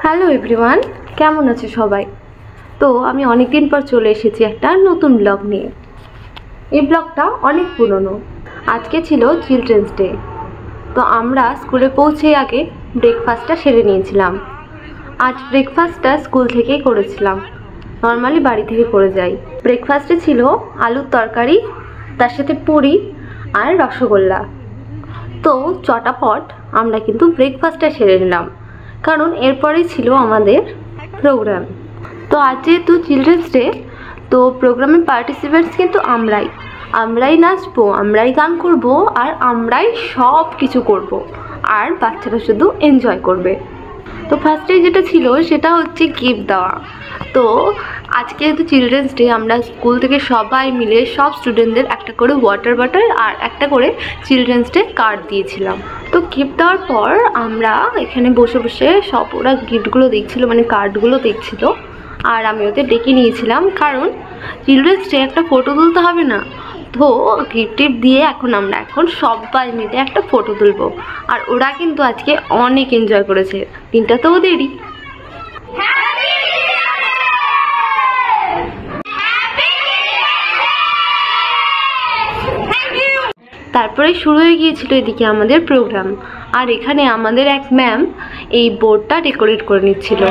Hello everyone, কেমন আছে সবাই? তো আমি অনেক দিন পর চলে এসেছি একটা নতুন ব্লগ নিয়ে। এই ব্লগটা অনেক পুরনো। আজকে ছিল চিলড্রেন্স ডে। তো আমরা স্কুলে পৌঁছে আগে ব্রেকফাস্টটা সেরে নিয়েছিলাম। আজ ব্রেকফাস্টটা স্কুল থেকেই করেছিলাম, নর্মালি বাড়ি থেকে করে যাই। ব্রেকফাস্টে ছিল আলুর তরকারি, তার সাথে পুরি আর রসগোল্লা। তো চটাপট আমরা কিন্তু ব্রেকফাস্টটা সেরে নিলাম, কারণ এরপরেই ছিল আমাদের প্রোগ্রাম। তো আজ যেহেতু চিলড্রেন্স ডে, তো প্রোগ্রামের পার্টিসিপেন্টস কিন্তু আমরাই নাচবো, আমরাই গান করব, আর আমরাই সব কিছু করব, আর বাচ্চারা শুধু এনজয় করবে। তো ফার্স্টে যেটা ছিল সেটা হচ্ছে গিফট দেওয়া। তো আজকে যেহেতু চিলড্রেন্স ডে, আমরা স্কুল থেকে সবাই মিলে সব স্টুডেন্টদের একটা করে ওয়াটার বটল আর একটা করে চিলড্রেন্স ডে কার্ড দিয়েছিলাম। তো গিফট দেওয়ার পর আমরা এখানে বসে বসে সব ওরা গিফটগুলো দেখছিল, মানে কার্ডগুলো দেখছিল, আর আমি ওদের ডেকে নিয়েছিলাম, কারণ চিলড্রেন্স ডে একটা ফটো তুলতে হবে না। তো গিফট দিয়ে আমরা সবাই মিলে একটা ফটো তুলবো। আর ওরা কিন্তু আজকে অনেক এনজয় করেছে, দিনটা তো ওদেরই। তারপরে শুরু হয়ে গিয়েছিল এদিকে আমাদের প্রোগ্রাম, আর এখানে আমাদের এক ম্যাম এই বোর্ডটা ডেকোরেট করে নিচ্ছিল।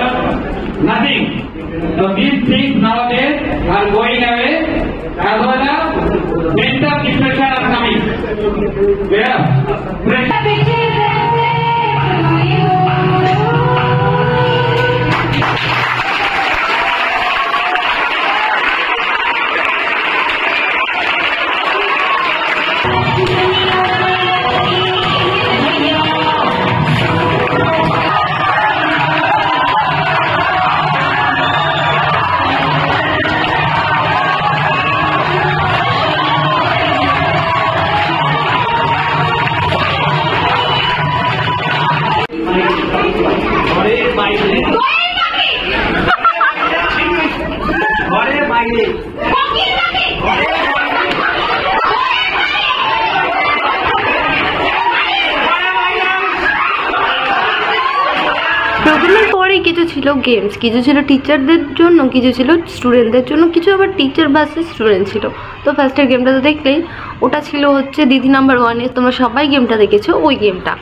প্রোগ্রামের পরে কিছু ছিল গেমস, কিছু ছিল টিচারদের জন্য, কিছু ছিল স্টুডেন্টদের জন্য, কিছু আবার টিচার ভার্সেস স্টুডেন্ট ছিল। তো ফার্স্টের গেমটা তো দেখলেই, ওটা ছিল হচ্ছে দিদি নাম্বার 1-এ, তোমরা সবাই গেমটা দেখেছো ওই গেমটা।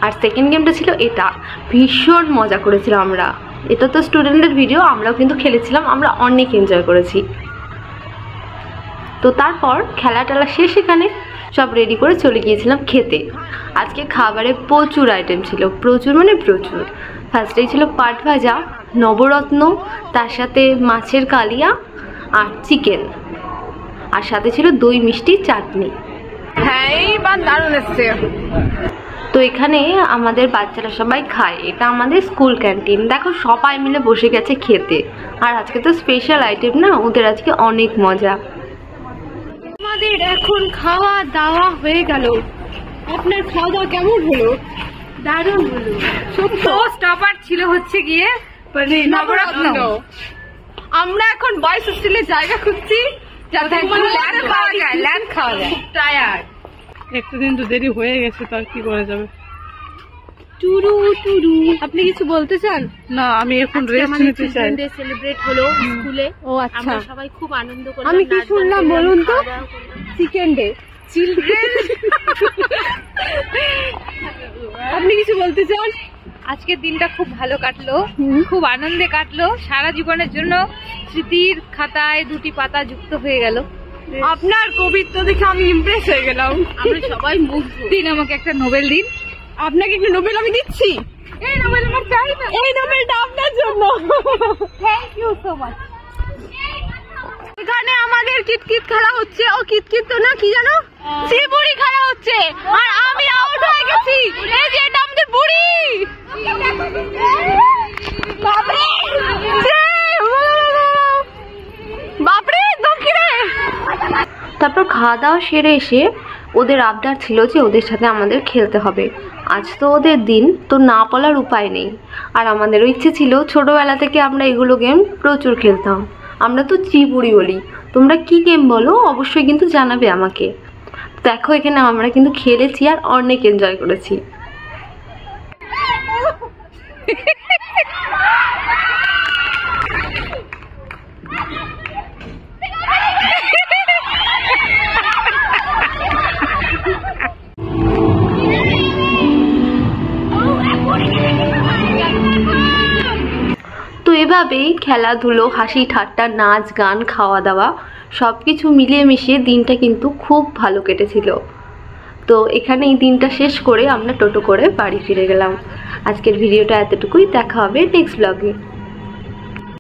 আর সেকেন্ড গেমটা ছিল এটা, ভীষণ মজা করেছিলাম আমরা। এটা তো স্টুডেন্টদের ভিডিও, আমরাও কিন্তু খেলেছিলাম, আমরা অনেক এনজয় করেছি। তো তারপর খেলা টেলা শেষ, এখানে সব রেডি করে চলে গিয়েছিলাম খেতে। আজকে খাবারে প্রচুর আইটেম ছিল, প্রচুর মানে প্রচুর। ফার্স্টেই ছিল পাট ভাজা, নবরত্ন, তার সাথে মাছের কালিয়া আর চিকেন, আর সাথে ছিল দই মিষ্টি চাটনি। হ্যাঁ, এইবার দারুণ এসছে। তো এখানে আমাদের বাচ্চারা সবাই খায়, এটা আমাদের স্কুল ক্যান্টিন। দেখো সবাই মিলে বসে গেছে খেতে, আর আজকে তো স্পেশাল আইটেম না, ওদের আজকে অনেক মজা। আমাদের এখন খাওয়া দাওয়া হয়ে গেল। আপনার খাওয়া দাওয়া কেমন হলো? দারুণ হলো। স্টপার ছিল হচ্ছে গিয়ে নবরত্ন। আমরা এখন বয়েজ হোস্টেলের জায়গা খুঁজছি, যাতে ল্যান্ড খাওয়া যায়। টায়ার্ড, একটু দিন তো দেরি হয়ে গেছে, তার কি করা যাবে। টুরু টুরু, আপনি কিছু বলতে চান? না, আমি এখন রেস্ট নিতে চাই। সেলিব্রেট হলো স্কুলে। ও আচ্ছা, আমরা সবাই খুব আনন্দ করলাম। আমি কি শুনলাম বলুন তো? Chicken day, children. আপনি কিছু বলতে চান? আজকের দিনটা খুব ভালো কাটলো, খুব আনন্দে কাটলো। সারা জীবনের জন্য স্মৃতির খাতায় 2টি পাতা যুক্ত হয়ে গেল। আপনার কবিত্ব দেখে আমি ইমপ্রেস হয়ে গেলাম। আমরা সবাই মুগ্ধ। দিন, আমাকে একটা নোবেল দিন। আপনাকে একটা নোবেল আমি দিচ্ছি। এই নোবেল আমার চাই না। এই নোবেলটা আপনার জন্য। Thank you so much. এখানে আমাদের কিতকিত খেলা হচ্ছে। ও কিতকিত তো না, কি জানো, শ্রীপুরি খেলা হচ্ছে, আর আমি আউট হয়ে গেছি। এই যে এটা আমাদের বুড়ি। বাপরে বাপরে, দক্ষিণে। তারপর খাওয়া দাওয়া সেরে এসে ওদের আবদার ছিল যে ওদের সাথে আমাদের খেলতে হবে। আজ তো ওদের দিন, তো না বলার উপায় নেই। আর আমাদেরও ইচ্ছে ছিল, ছোটোবেলা থেকে আমরা এগুলো গেম প্রচুর খেলতাম। আমরা তো চিপুরি বলি, তোমরা কি গেম বলো অবশ্যই কিন্তু জানাবে আমাকে। দেখো এখানে আমরা কিন্তু খেলেছি আর অনেক এনজয় করেছি। এভাবেই খেলাধুলো, হাসি ঠাট্টা, নাচ গান, খাওয়া দাওয়া সব কিছু মিলিয়ে মিশিয়ে দিনটা কিন্তু খুব ভালো কেটেছিল। তো এখানে এই দিনটা শেষ করে আমরা টোটো করে বাড়ি ফিরে গেলাম। আজকের ভিডিওটা এতটুকুই, দেখা হবে নেক্সট ব্লগে।